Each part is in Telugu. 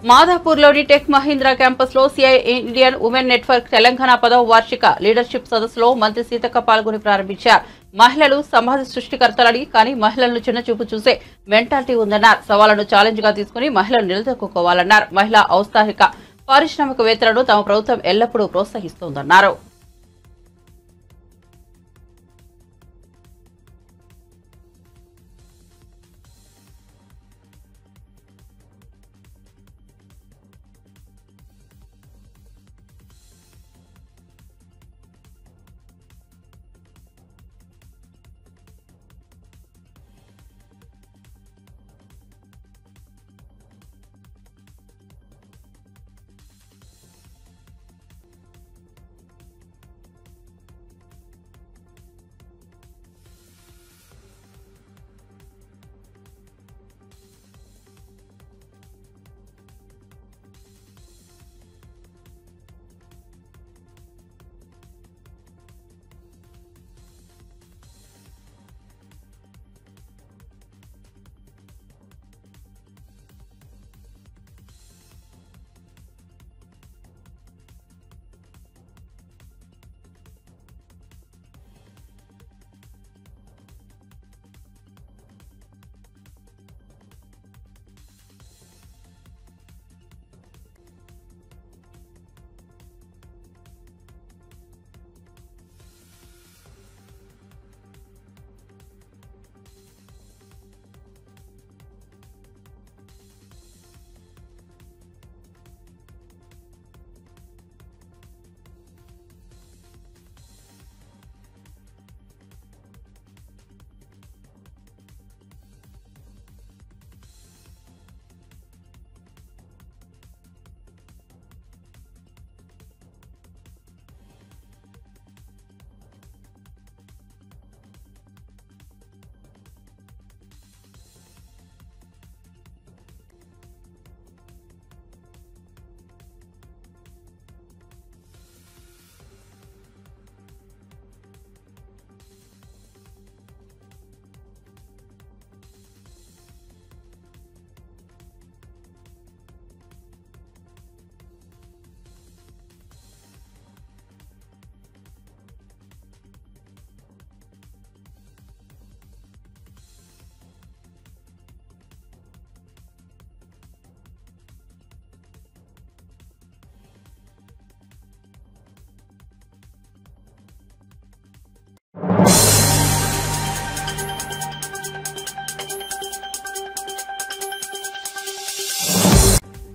మాదాపూర్లోని టెక్ మహీంద్రా క్యాంపస్లో CI Indian women network Telangana 10వ వార్షిక లీడర్షిప్ సదస్సులో మంత్రి సీతక్క పాల్గొని ప్రారంభించారు. మహిళలు సమాజ సృష్టికర్తలని, కానీ మహిళలను చిన్నచూపు చూసే మెంటాలిటీ ఉందన్నారు. సవాళ్లను ఛాలెంజ్ గా తీసుకుని మహిళలు నిలదొక్కుకోవాలన్నారు. మహిళా ఔత్సాహిక పారిశ్రామికవేత్తలను తమ ప్రభుత్వం ఎల్లప్పుడూ ప్రోత్సహిస్తోందన్నారు.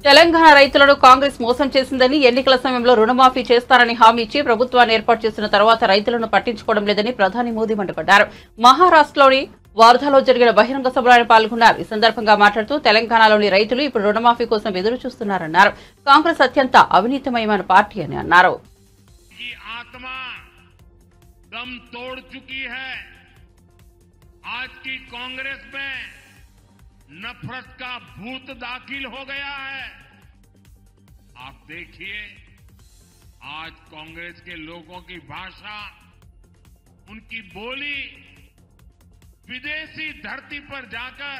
తెలంగాణ రైతులను కాంగ్రెస్ మోసం చేసిందని, ఎన్నికల సమయంలో రుణమాఫీ చేస్తారని హామీ ఇచ్చి ప్రభుత్వాన్ని ఏర్పాటు చేసిన తర్వాత రైతులను పట్టించుకోవడం లేదని ప్రధాని మోదీ మండిపడ్డారు. మహారాష్ట్రలోని వార్ధాలో జరిగిన బహిరంగ సభలో ఆయన పాల్గొన్నారు. ఈ సందర్భంగా మాట్లాడుతూ తెలంగాణలోని రైతులు ఇప్పుడు రుణమాఫీ కోసం ఎదురు చూస్తున్నారన్నారు. కాంగ్రెస్ అత్యంత అవినీతిమయమైన పార్టీ అని అన్నారు. नफरत का भूत दाखिल हो गया है। आप देखिए, आज कांग्रेस के लोगों की भाषा, उनकी बोली विदेशी धरती पर जाकर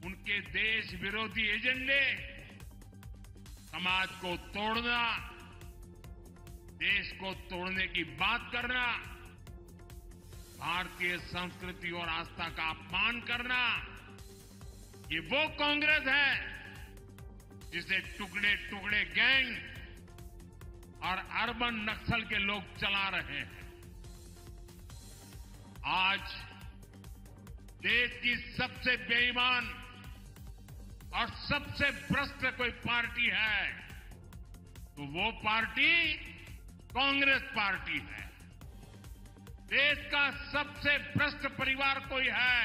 उनके देश विरोधी एजेंडे, समाज को तोड़ना, देश को तोड़ने की बात करना, भारतीय संस्कृति और आस्था का अपमान करना, ये वो कांग्रेस है जिसे टुकड़े टुकड़े गैंग और अर्बन नक्सल के लोग चला रहे हैं। आज देश की सबसे बेईमान और सबसे भ्रष्ट कोई पार्टी है तो वो पार्टी कांग्रेस पार्टी है। देश का सबसे भ्रष्ट परिवार कोई है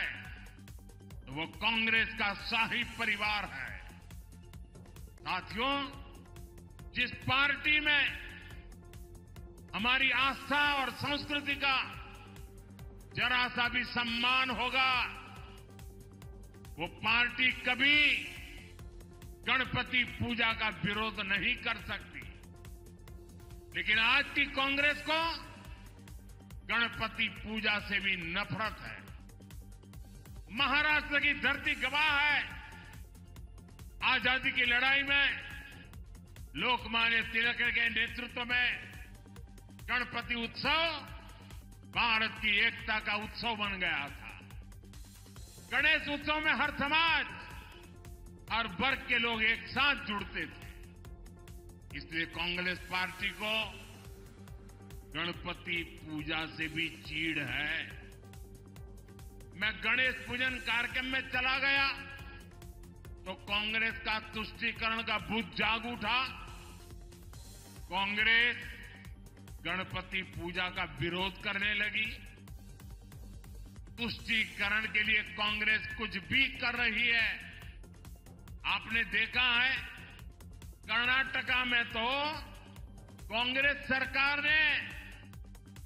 तो वो कांग्रेस का शाही परिवार है। साथियों, जिस पार्टी में हमारी आस्था और संस्कृति का जरा सा भी सम्मान होगा, वो पार्टी कभी गणपति पूजा का विरोध नहीं कर सकती। लेकिन आज की कांग्रेस को गणपति पूजा से भी नफरत है। महाराष्ट्र की धरती गवाह है आजादी की लड़ाई में लोकमान्य तिलक के नेतृत्व में गणपति उत्सव भारत की एकता का उत्सव बन गया था। गणेश उत्सव में हर समाज, हर वर्ग के लोग एक साथ जुड़ते थे। इसलिए कांग्रेस पार्टी को गणपति पूजा से भी चीड़ है। मैं गणेश पूजन कार्यक्रम में चला गया तो कांग्रेस का तुष्टीकरण का भूत जाग उठा। कांग्रेस गणपति पूजा का विरोध करने लगी। तुष्टीकरण के लिए कांग्रेस कुछ भी कर रही है। आपने देखा है कर्नाटका में तो कांग्रेस सरकार ने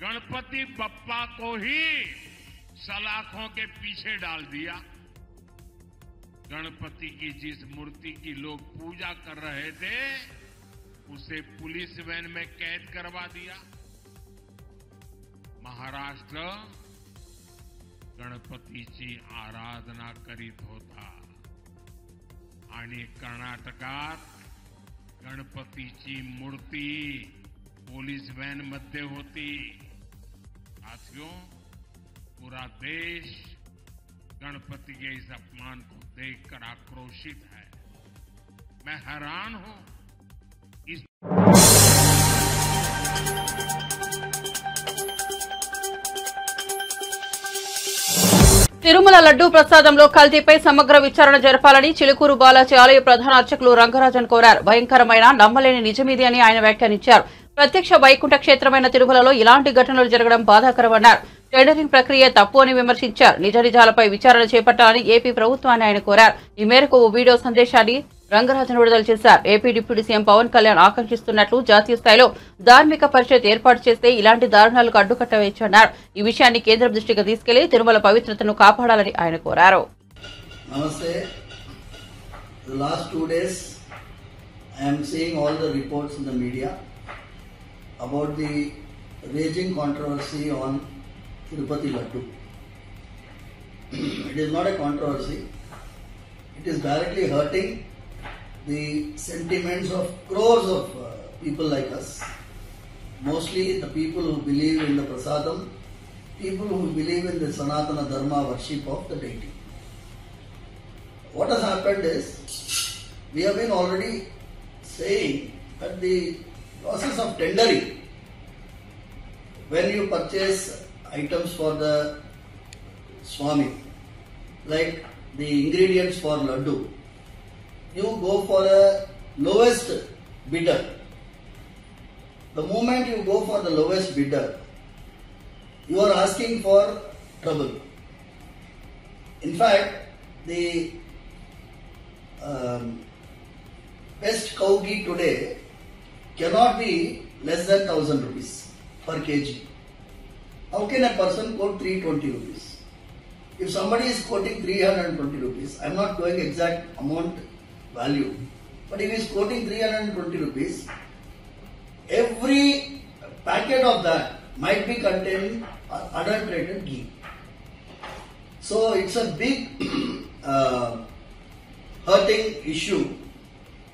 गणपति बप्पा को ही सलाखों के पीछे डाल दिया। गणपति की जिस मूर्ति की लोग पूजा कर रहे थे उसे पुलिस वैन में कैद करवा दिया। महाराष्ट्र गणपतीची आराधना करीत होता आणि कर्नाटकात गणपतीची मूर्ती पुलिस वैन मध्ये होती। साथियों, पूरा देश गणपति के इस अपमान को देखकर आक्रोशित है। मैं हैरान हूं। इस తిరుమల లడ్డూ ప్రసాదంలో కల్తీపై సమగ్ర విచారణ జరపాలని చిలుకూరు బాలాజీ ఆలయ ప్రధాన అర్చకులు రంగరాజన్ కోరారు. భయంకరమైన నమ్మలేని నిజమిది అని ఆయన వ్యాఖ్యానించారు. ప్రత్యక్ష వైకుంఠ క్షేత్రమైన తిరుమలలో ఇలాంటి ఘటనలు జరగడం బాధాకరమన్నారు. టెండరింగ్ ప్రక్రియ తప్పు అని విమర్శించారు. నిజ నిజాలపై విచారణ చేపట్టాలని ఏపీ ప్రభుత్వాన్ని ఆయన కోరారు. ఈ మేరకు ఓ వీడియో సందేశాన్ని రంగరాజన్ విడుదల చేశారు. AP deputy CM Pawan Kalyan ఆకాంక్షిస్తున్నట్లు జాతీయ స్థాయిలో ధార్మిక పరిషత్ ఏర్పాటు చేస్తే ఇలాంటి దారుణాలకు అడ్డుకట్ట వేయొచ్చన్నారు. ఈ విషయాన్ని కేంద్రం దృష్టికి తీసుకెళ్లి తిరుమల పవిత్రతను కాపాడాలని ఆయన కోరారు. నమస్తే. The last 2 days I am seeing all the reports in the media about the raging controversy on Tirupati Laddu. It is not a controversy. It is directly hurting the sentiments of crores of people like us. Mostly the people who believe in the prasadam, people who believe in the Sanatana Dharma worship of the deity. What has happened is, we have been already saying that the process of tendering, when you purchase items for the Swami, like the ingredients for laddu, you go for a lowest bidder. The moment you go for the lowest bidder, you are asking for trouble. In fact, the best cow ghee today cannot be less than 1,000 rupees per kg. How can a person quote 320 rupees? If somebody is quoting 320 rupees, I am not going exact amount value, but if he is quoting 320 rupees, every packet of that might be containing adulterated ghee. So it's a big hurting issue.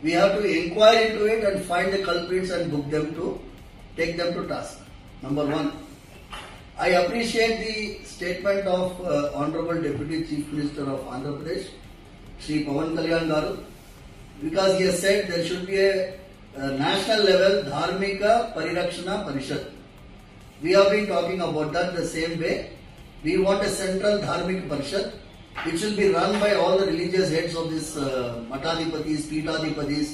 We have to inquire into it and find the culprits and book them to take them to task. Number one, I appreciate the statement of Honorable Deputy Chief Minister of Andhra Pradesh, Shri Pawan Kalyan Garu, because he has said there should be a national level Dharmika Parirakshana Parishad. We have been talking about that the same way. We want a central Dharmika Parishad which will be run by all the religious heads of this Matadipatis, Pitadipatis,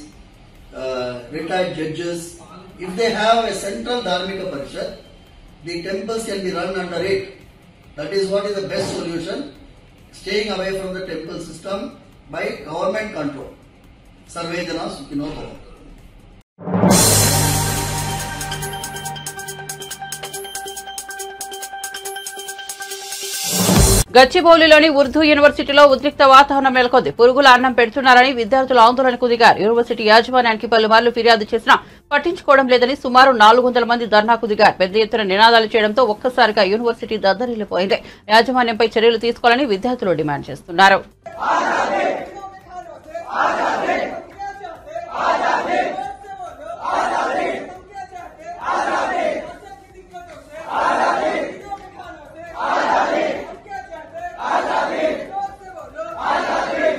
retired judges. If they have a central Dharmika Parishad, the temples can be run under it. That is what is the best solution. Staying away from the temple system by government control. Sarve Jana Sukhino Bhavantu. గచ్చిబౌలిలోని Urdu యూనివర్సిటీలో ఉద్రిక్త వాతావరణం నెలకొంది. పురుగుల అన్నం పెడుతున్నారని విద్యార్థులు ఆందోళనకు దిగారు. యూనివర్సిటీ యాజమాన్యానికి పలుమార్లు ఫిర్యాదు చేసినా పట్టించుకోవడం లేదని సుమారు 400 మంది ధర్నాకు దిగారు. పెద్ద ఎత్తున నినాదాలు చేయడంతో ఒక్కసారిగా యూనివర్సిటీ దద్దరిల్లిపోయింది. యాజమాన్యంపై చర్యలు తీసుకోవాలని విద్యార్థులు డిమాండ్ చేస్తున్నారు. आजादी। हम क्या चाहते? आजादी। आजादी। हम क्या चाहते? आजादी। भाषा की दिक्कतों से आजादी। चीजों के खानों से आजादी। हम क्या चाहते? आजादी। जोर से बोलो आजादी।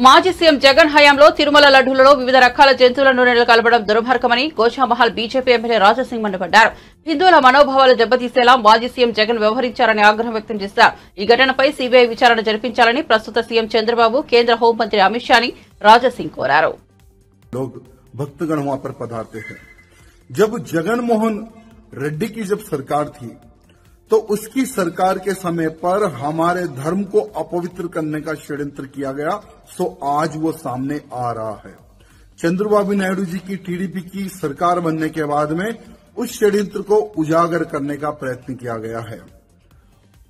మాజీ సీఎం జగన్ హయాంలో తిరుమల లడ్డూలలో వివిధ రకాల జంతువుల నూనెలు కలపడం దుర్మార్గమని గోషామహల్ బీజేపీ ఎమ్మెల్యే రాజాసింగ్ మండిపడ్డారు. హిందువుల మనోభావాలు దెబ్బతీసేలా మాజీ సీఎం జగన్ వ్యవహరించారని ఆగ్రహం వ్యక్తం చేశారు. ఈ ఘటనపై సీబీఐ విచారణ జరిపించాలని ప్రస్తుత సీఎం చంద్రబాబు, కేంద్ర హోంమంత్రి అమిత్ షాని రాజాసింగ్ కోరారు. भक्तगण वहां पर पधारते हैं। जब जगन मोहन रेड्डी की जब सरकार थी तो उसकी सरकार के समय पर हमारे धर्म को अपवित्र करने का षड्यंत्र किया गया, सो आज वो सामने आ रहा है। चंद्रबाबू नायडू जी की टीडीपी की सरकार बनने के बाद में उस षड्यंत्र को उजागर करने का प्रयत्न किया गया है।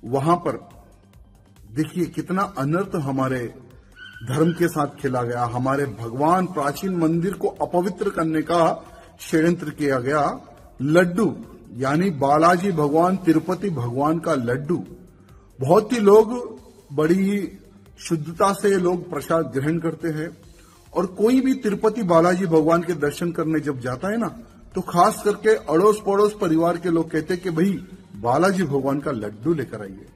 वहां पर देखिए कितना अनर्थ हमारे धर्म के साथ खेला गया, हमारे भगवान प्राचीन मंदिर को अपवित्र करने का षड्यंत्र किया गया। लड्डू यानी बालाजी भगवान, तिरुपति भगवान का लड्डू, बहुत ही लोग बड़ी शुद्धता से लोग प्रसाद ग्रहण करते हैं और कोई भी तिरुपति बालाजी भगवान के दर्शन करने जब जाता है ना तो खास करके अड़ोस पड़ोस परिवार के लोग कहते हैं कि भाई बालाजी भगवान का लड्डू लेकर आइए।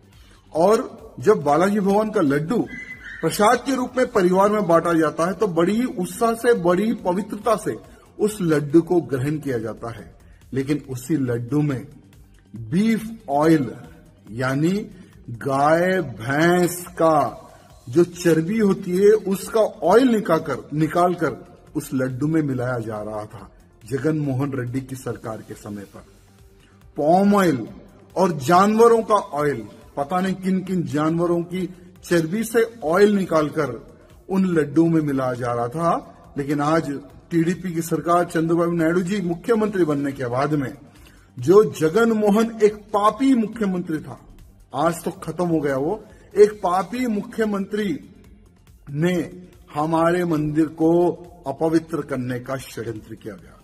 और जब बालाजी भगवान का लड्डू प्रसाद के रूप में परिवार में बांटा जाता है तो बड़ी उत्साह से, बड़ी पवित्रता से उस लड्डू को ग्रहण किया जाता है। लेकिन उसी लड्डू में बीफ ऑयल यानी गाय भैंस का जो चर्बी होती है उसका ऑयल निकालकर उस लड्डू में मिलाया जा रहा था। जगन मोहन रेड्डी की सरकार के समय पर पॉम ऑयल और जानवरों का ऑयल, पता नहीं किन किन जानवरों की चर्बी से ऑयल निकालकर उन लड्डू में मिलाया जा रहा था। लेकिन आज टीडीपी की सरकार, चंद्रबाबू नायडू जी मुख्यमंत्री बनने के बाद में जो जगन मोहन एक पापी मुख्यमंत्री था, आज तो खत्म हो गया वो, एक पापी मुख्यमंत्री ने हमारे मंदिर को अपवित्र करने का षड्यंत्र किया गया।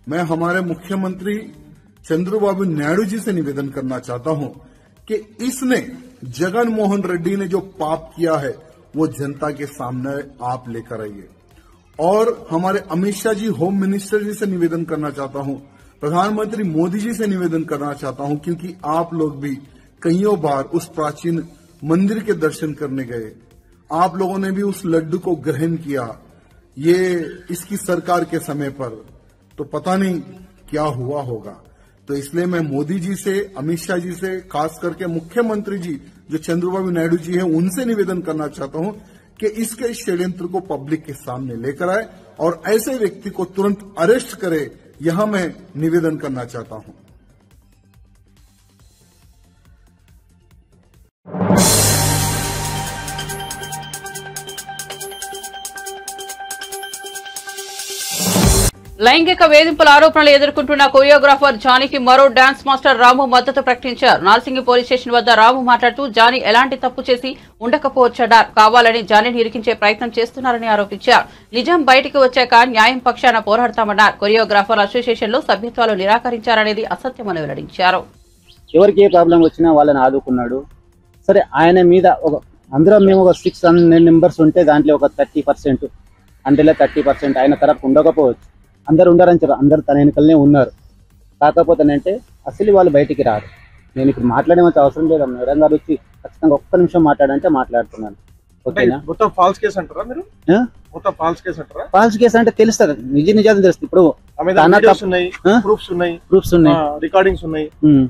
मैं हमारे मुख्यमंत्री चंद्रबाबू नायडू जी से निवेदन करना चाहता हूं कि इसने जगन मोहन रेड्डी ने जो पाप किया है वो जनता के सामने आप लेकर आइए। और हमारे अमित शाह जी होम मिनिस्टर जी से निवेदन करना चाहता हूं, प्रधानमंत्री मोदी जी से निवेदन करना चाहता हूं, क्योंकि आप लोग भी कईयों बार उस प्राचीन मंदिर के दर्शन करने गए, आप लोगों ने भी उस लड्डू को ग्रहण किया। ये इसकी सरकार के समय पर तो पता नहीं क्या हुआ होगा। तो इसलिए मैं मोदी जी से, अमित शाह जी से, खास करके मुख्यमंत्री जी जो चंद्रबाबू नायडू जी हैं, उनसे निवेदन करना चाहता हूं कि इसके षड्यंत्र को पब्लिक के सामने लेकर आए और ऐसे व्यक्ति को तुरंत अरेस्ट करे। यहां मैं निवेदन करना चाहता हूं। లైంగిక వేధింపుల ఆరోపణలు ఎదుర్కొంటున్న కొరియోగ్రాఫర్ జానీకి మరో డాన్స్ మాస్టర్ రాము మద్దతు ప్రకటించారు. నార్సింగి పోలీస్ స్టేషన్ వద్ద రాము మాట్లాడుతూ జానీ ఎలాంటి తప్పు చేసి ఉండకపోవచ్చన్నారు. కావాలని జానీని ఇరికించే ప్రయత్నం చేస్తున్నారని ఆరోపించారు. నిజం బయటికి వచ్చాక న్యాయం పక్షాన పోరాడతామన్నారు. కొరియోగ్రాఫర్ అసోసియేషన్ లో సభ్యత్వాలు నిరాకరించారనేది అసత్యమని వెల్లడించారు. ఎవరికి ఏ ప్రాబ్లం వచ్చినా వాళ్ళని ఆదుకున్నాడు. సరే, ఆయన మీద అందరం మేము ఒక 600 మెంబర్స్ ఉంటే దాంట్లో ఒక 30% అంటే 30% ఆయన తరపు ఉండకపోవచ్చు. అందరు ఉండారని చెప్పారు, అందరు తన వెనుకలనే ఉన్నారు. కాకపోతే అంటే అసలు వాళ్ళు బయటికి రారు. నేను ఇప్పుడు మాట్లాడేమంత అవసరం లేదు. మేడం గారు వచ్చి ఖచ్చితంగా ఒక్క నిమిషం మాట్లాడంటే మాట్లాడుతున్నాను. ఓకేనా? మొత్తం ఫాల్స్ కేసు అంటారా మీరు? మొత్తం ఫాల్స్ కేసు అంటారా? ఫాల్స్ కేసు అంటే తెలుస్తుంది, నిజాలు తెలుస్తుంది. ఇప్పుడు ప్రూఫ్స్ ఉన్నాయి, రికార్డింగ్స్ ఉన్నాయి.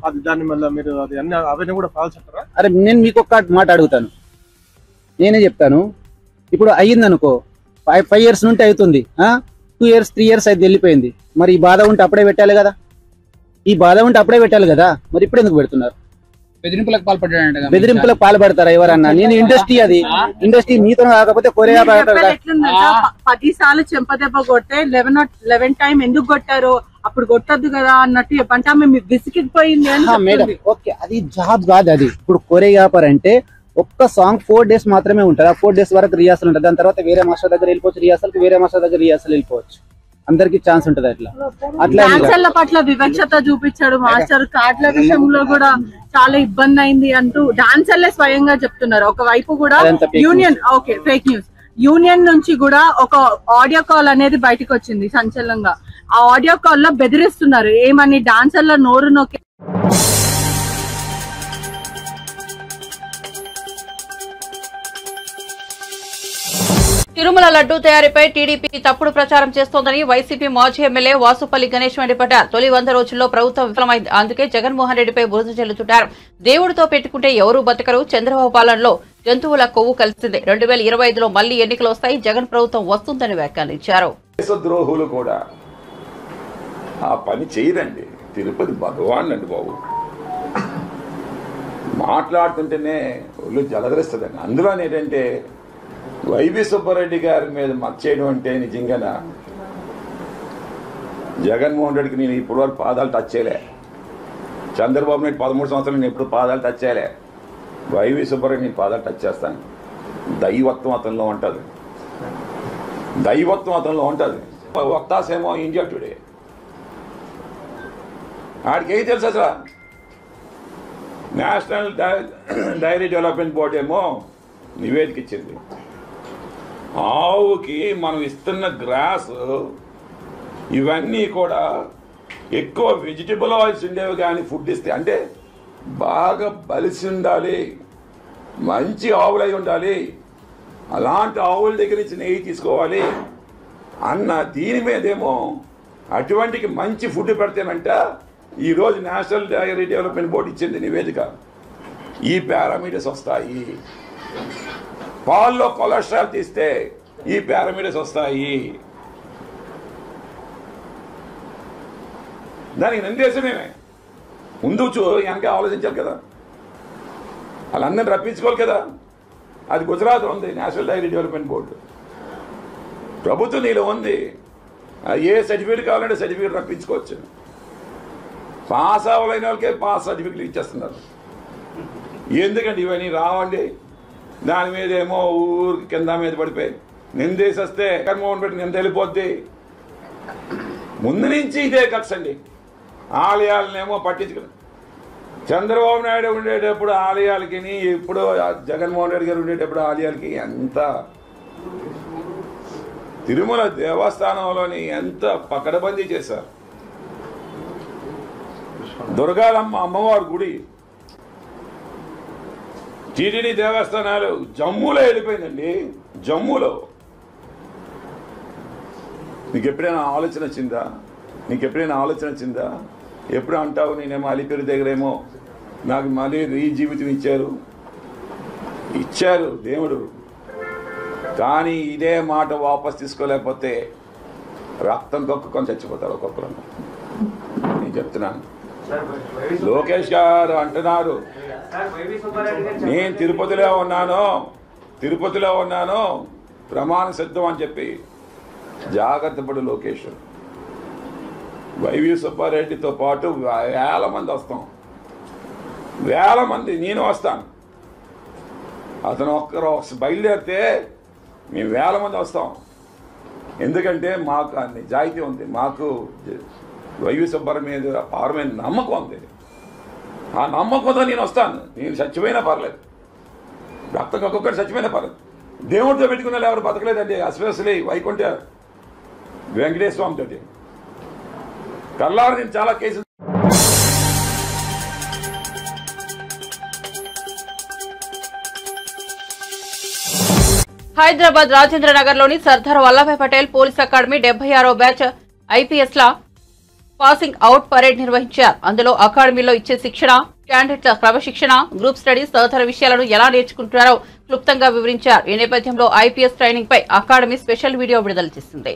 అది దాని వల్ల మీరు అది అన్ని అవన్నీ కూడా ఫాల్స్ అంటారా? అరే నేను మీకు ఒక్క మాట అడుగుతాను, నేనే చెప్తాను. ఇప్పుడు అయ్యింది అనుకో, 5 years నుండి అవుతుంది, 2 years 3 years అయితే వెళ్ళిపోయింది. మరి ఈ బాధ ఉంటే అప్పుడే పెట్టాలి కదా, మరి ఇప్పుడు ఎందుకు పెడుతున్నారు? బెదిరింపులకు పాల్పడ్డాడు. బెదిరింపులకు పాల్పడతారా ఎవరన్నా? నేను ఇండస్ట్రీ మీతో కాకపోతే కొరియా 10 సార్లు చెంపదెబ్బ కొట్టే 11 టైం ఎందుకు కొట్టారు, అప్పుడు కొట్టద్దు కదా అన్నట్టు చెప్పంటే ఆమె విసిగిపోయింది మేడం. ఓకే, అది జాబ్ కాదు. అది ఇప్పుడు కొరియోగ్రాఫర్ అంటే ఒక్క సాంగ్ 4 days మాత్రమే ఉంటుంది. ఆ 4 days వరకు రిహార్సల్ ఉంటుంది. దాని తర్వాత వేరే మాస్టర్ దగ్గర వెళ్ళిపోవచ్చు, వేరే మాస్టర్ దగ్గర రిహార్సల్ వెళ్ళిపోవచ్చు. అందరికి ఛాన్స్ ఉంటుంది. అట్లా డాన్సర్ల పట్ల వివక్షత చూపించాడు మాస్టర్. కార్డుల విషయంలో కూడా చాలా ఇబ్బంది అయింది అంటూ డాన్సర్లే స్వయంగా చెప్తున్నారు. ఒకవైపు కూడా union, okay fake news, union నుంచి కూడా ఒక ఆడియో కాల్ అనేది బయటకు వచ్చింది సంచలనంగా. ఆ ఆడియో కాల్ లో బెదిరిస్తున్నారు ఏమని, డాన్సర్ల నోరు నొక్కి. తిరుమల లడ్డూ తయారీపై టీడీపీ తప్పుడు ప్రచారం చేస్తోందని వైసీపీ మాజీ ఎమ్మెల్యే వాసుపల్లి గణేష్ మండిపడ్డారు. తొలి 100 రోజుల్లో ప్రభుత్వం విఫలమైంది, అందుకే జగన్మోహన్ రెడ్డిపై బురద చల్లుతుంటారు. దేవుడితో పెట్టుకుంటే ఎవరూ బతకరు, చంద్రబాబు పాలనలో జంతువుల కొవ్వు కలిసింది. 2025లో మళ్లీ ఎన్నికలు వస్తాయి, జగన్ ప్రభుత్వం వస్తుందని వ్యాఖ్యానించారు. ద్రోహులు కూడా ఆ పని చేయరండి. తిరుపతి భగవాన్ అండి బాబు, మాట్లాడుతుంటేనే ఒళ్ళు జలదరిస్తుందండి. అందులో ఏంటంటే వైవి సుబ్బారెడ్డి గారి మీద మచ్చేయడం అంటే నిజంగా జగన్మోహన్ రెడ్డికి నేను ఇప్పుడు వరకు పాదాలు టచ్ చేయలే. చంద్రబాబు నాయుడు 13 సంవత్సరాలు నేను ఎప్పుడు పాదాలు టచ్ చేయలే. వైవి సుబ్బారెడ్డి నేను పాదాలు టచ్ చేస్తాను. దైవత్వం అతనిలో ఉంటుంది, వక్తాసేమో ఇండియా టుడే. ఆడికి ఏం తెలుసు అసలు? నేషనల్ డైరీ డెవలప్మెంట్ బోర్డు ఏమో నివేదిక ఇచ్చింది, ఆవుకి మనం ఇస్తున్న గ్రాస్ ఇవన్నీ కూడా ఎక్కువ వెజిటబుల్ ఆయిల్స్ ఉండేవి కానీ ఫుడ్ ఇస్తే అంటే బాగా బలిసి ఉండాలి, మంచి ఆవులు అయి ఉండాలి, అలాంటి ఆవుల దగ్గర నుంచి నెయ్యి తీసుకోవాలి అన్న దీని మీదేమో అటువంటికి మంచి ఫుడ్ పెడితేనంట ఈరోజు నేషనల్ డైరీ డెవలప్మెంట్ బోర్డు ఇచ్చింది నివేదిక. ఈ పారామీటర్స్ వస్తాయి. పాల్లో కొలెస్ట్రాల్ తీస్తే ఈ పారామీటర్స్ వస్తాయి. దానికి నిర్దేశమేమే ముందు వెనక ఆలోచించాలి కదా, వాళ్ళందరినీ రప్పించుకోవాలి కదా. అది గుజరాత్ ఉంది నేషనల్ డైరీ డెవలప్మెంట్ బోర్డు, ప్రభుత్వం నీలో ఉంది. ఏ సర్టిఫికేట్ కావాలంటే సర్టిఫికేట్ రప్పించుకోవచ్చు. పాస్ అవ్వలేని వాళ్ళకే పాస్ సర్టిఫికేట్లు ఇచ్చేస్తున్నారు. ఎందుకంటే ఇవన్నీ రావండి. దాని మీద ఏమో ఊరికి కింద మీద పడిపోయి నిందేసేస్తే జగన్మోహన్ రెడ్డి నింద వెళ్ళిపోద్ది. ముందు నుంచి ఇదే కక్ష అండి. ఆలయాలనేమో పట్టించుకుని చంద్రబాబు నాయుడు ఉండేటప్పుడు ఆలయాలకి, ఇప్పుడు జగన్మోహన్ రెడ్డి గారు ఉండేటప్పుడు ఆలయాలకి ఎంత తిరుమల దేవస్థానంలోని ఎంత పకడ్బందీ చేశారు. దుర్గాలమ్మ అమ్మవారి గుడి, టీటీడీ దేవస్థానాలు జమ్మూలో వెళ్ళిపోయిందండి. జమ్మూలో నీకు ఎప్పుడైనా ఆలోచన వచ్చిందా? ఎప్పుడు అంటావు నేనేమో అలిపిరి దగ్గరేమో నాకు మళ్ళీ జీవితం ఇచ్చారు దేవుడు, కానీ ఇదే మాట వాపస్ తీసుకోలేకపోతే రక్తం కక్కుకొని చచ్చిపోతారు ఒక్కొక్కరు. నేను చెప్తున్నాను. లోకేష్ గారు అంటున్నారు నేను తిరుపతిలో ఉన్నాను ప్రమాణ సిద్ధం అని చెప్పి. జాగ్రత్త పడు లోకేష్. వైవి సుబ్బారెడ్డితో పాటు వేల మంది వస్తాం, వేల మంది. నేను వస్తాను. అతను ఒక్కరు బయలుదేరితే మేము వేల మంది వస్తాం. ఎందుకంటే మాకు నిజాయితీ ఉంది, మాకు వైవి సుబ్బారెడ్డి మీద పారమైన నమ్మకం ఉంది. ఆ నమ్మకంతో నేను వస్తాను. నేను చచ్చిపోయినా పర్లేదు, రక్తం ఒక్కొక్కటి చచ్చిపోయినా పర్లేదు. దేవుడితో పెట్టుకున్న వాళ్ళు ఎవరు బతకలేదండి. అసలు వైకుంఠ వెంకటేశ్వర స్వామి తోటి కల్లారు నేను చాలా కేసులు. హైదరాబాద్ రాజేంద్ర నగర్ లోని సర్దార్ వల్లభాయ్ పటేల్ పోలీస్ అకాడమీ 76వ బ్యాచ్ ఐపీఎస్ ల పాసింగ్ అవుట్ పరేడ్ నిర్వహించారు. అందులో అకాడమీలో ఇచ్చే శిక్షణ, క్యాండిడేట్ల క్రమశిక్షణ, గ్రూప్ స్టడీస్ తదితర విషయాలను ఎలా నేర్చుకుంటున్నారో క్లుప్తంగా వివరించారు. ఈ నేపథ్యంలో ఐపీఎస్ ట్రైనింగ్ పై అకాడమీ స్పెషల్ వీడియో విడుదల చేసింది.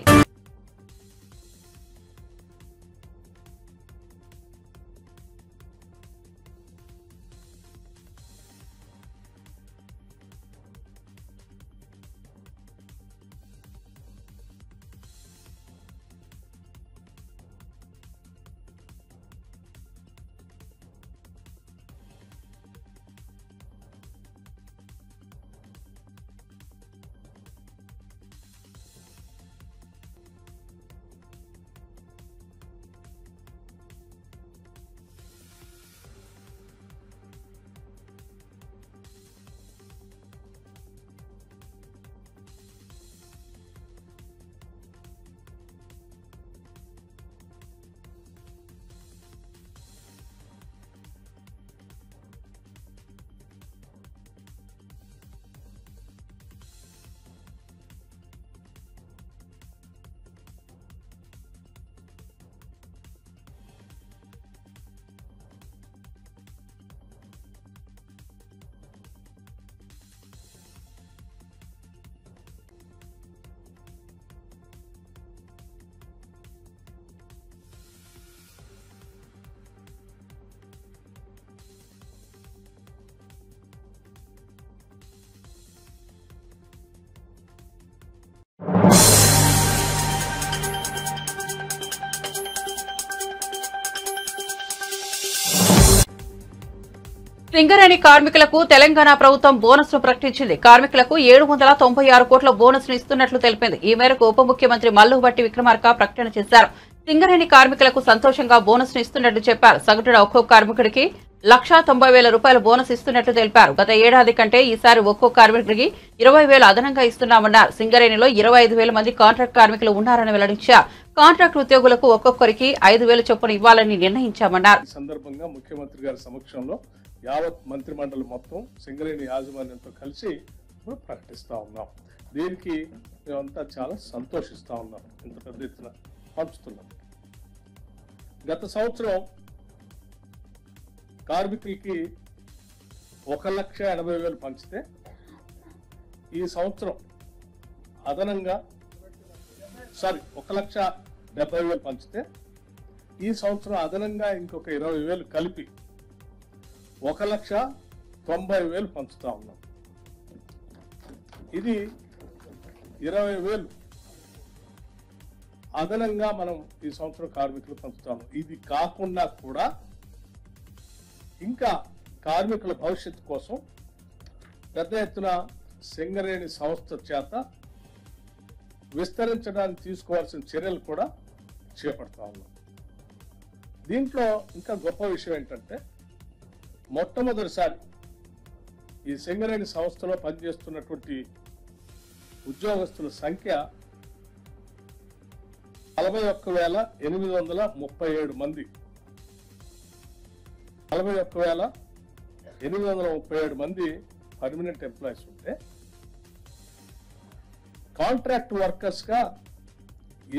సింగరేణి కార్మికులకు తెలంగాణ ప్రభుత్వం బోనస్ ను ప్రకటించింది. కార్మికులకు 796 కోట్ల బోనస్ ను ఇస్తున్నట్లు తెలిపింది. ఈ మేరకు ఉప ముఖ్యమంత్రి మల్లుభట్టి విక్రమార్క ప్రకటన చేశారు. సింగరేణి కార్మికులకు సంతోషంగా బోనస్ ను ఇస్తున్నట్లు చెప్పారు. సగటున ఒక్కొక్క కార్మికుడికి 1,90,000 రూపాయల బోనస్ ఇస్తున్నట్లు తెలిపారు. గత ఏడాది కంటే ఈసారి ఒక్కో కార్మికుడికి 20,000 అదనంగా ఇస్తున్నామన్నారు. సింగరేణిలో 25,000 మంది కాంట్రాక్ట్ కార్మికులు ఉన్నారని వెల్లడించారు. కాంట్రాక్ట్ ఉద్యోగులకు ఒక్కొక్కరికి 5,000 చొప్పున ఇవ్వాలని నిర్ణయించామన్నారు. ఈ సందర్భంగా ముఖ్యమంత్రి గారి సమక్షంలో యావత్ మంత్రిమండలి మొత్తం సింగరేణి యాజమాన్యంతో కలిసి ప్రకటిస్తా ఉన్నాం. దీనికి మేమంతా చాలా సంతోషిస్తా ఉన్నాం. ఇంత పెద్ద ఎత్తున పంచుతున్నాం. గత సంవత్సరం కార్మికులకి 1,80,000 పంచితే ఈ సంవత్సరం అదనంగా 1,70,000 పంచితే ఈ సంవత్సరం అదనంగా ఇంకొక 20,000 కలిపి 1,90,000 పంచుతా ఉన్నాం. ఇది 20,000 అదనంగా మనం ఈ సంవత్సరం కార్మికులు పంచుతాము. ఇది కాకుండా కూడా ఇంకా కార్మికుల భవిష్యత్తు కోసం పెద్ద ఎత్తున సింగరేణి సంస్థ చేత విస్తరించడానికి తీసుకోవాల్సిన చర్యలు కూడా చేపడతా ఉన్నాం. దీంట్లో ఇంకా గొప్ప విషయం ఏంటంటే మొట్టమొదటిసారి ఈ సింగరేణి సంస్థలో పనిచేస్తున్నటువంటి ఉద్యోగస్తుల సంఖ్య 41,837 మంది. 41,837 మంది పర్మనెంట్ ఎంప్లాయీస్ ఉంటే కాంట్రాక్ట్ వర్కర్స్ గా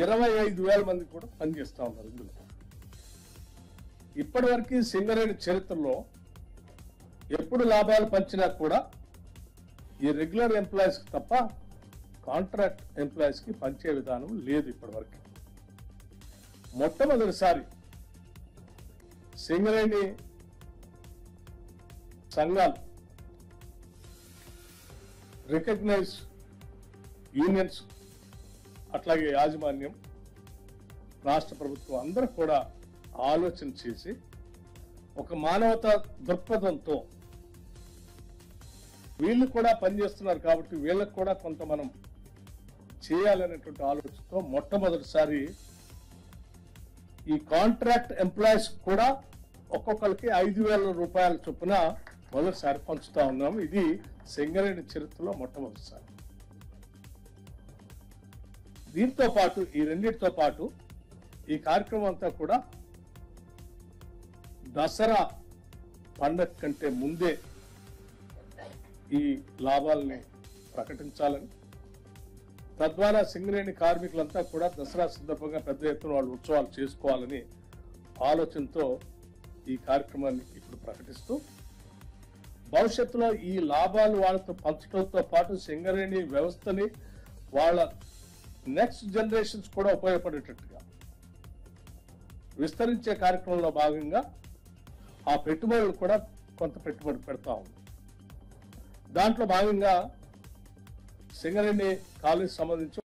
25,000 మంది కూడా పనిచేస్తా ఉన్నారు. ఇందులో ఇప్పటివరకు సింగరేణి చరిత్రలో ఎప్పుడు లాభాలు పంచినా కూడా ఈ రెగ్యులర్ ఎంప్లాయీస్ తప్ప కాంట్రాక్ట్ ఎంప్లాయీస్ కి పంచే విధానం లేదు. ఇప్పటివరకు మొట్టమొదటిసారి సింగరేణి సంఘాలు, రికగ్నైజ్ యూనియన్స్, అట్లాగే యాజమాన్యం, రాష్ట్ర ప్రభుత్వం అందరూ కూడా ఆలోచన చేసి ఒక మానవతా దృక్పథంతో వీళ్ళు కూడా పనిచేస్తున్నారు కాబట్టి వీళ్ళకు కూడా కొంత మనం చేయాలనేటువంటి ఆలోచనతో మొట్టమొదటిసారి ఈ కాంట్రాక్ట్ ఎంప్లాయీస్ కూడా ఒక్కొక్కరికి 5,000 రూపాయల చొప్పున మొదటిసారి పంచుతా ఉన్నాము. ఇది సింగరేణి చరిత్రలో మొట్టమొదటిసారి. దీంతో పాటు ఈ రెండింటితో పాటు ఈ కార్యక్రమం అంతా కూడా దసరా పండగ కంటే ముందే ఈ లాభాలని ప్రకటించాలని, తద్వారా సింగరేణి కార్మికులంతా కూడా దసరా సందర్భంగా పెద్ద ఎత్తున వాళ్ళు ఉత్సవాలు చేసుకోవాలని ఆలోచనతో ఈ కార్యక్రమాన్ని ఇప్పుడు ప్రకటిస్తూ భవిష్యత్తులో ఈ లాభాలు వాళ్ళతో పంచడంతో పాటు సింగరేణి వ్యవస్థని వాళ్ళ నెక్స్ట్ జనరేషన్స్ కూడా ఉపయోగపడేటట్టుగా విస్తరించే కార్యక్రమంలో భాగంగా ఆ పెట్టుబడులు కూడా కొంత పెట్టుబడి పెడతా ఉంది. దాంట్లో భాగంగా సింగరేణి కాలేజ్ సంబంధించి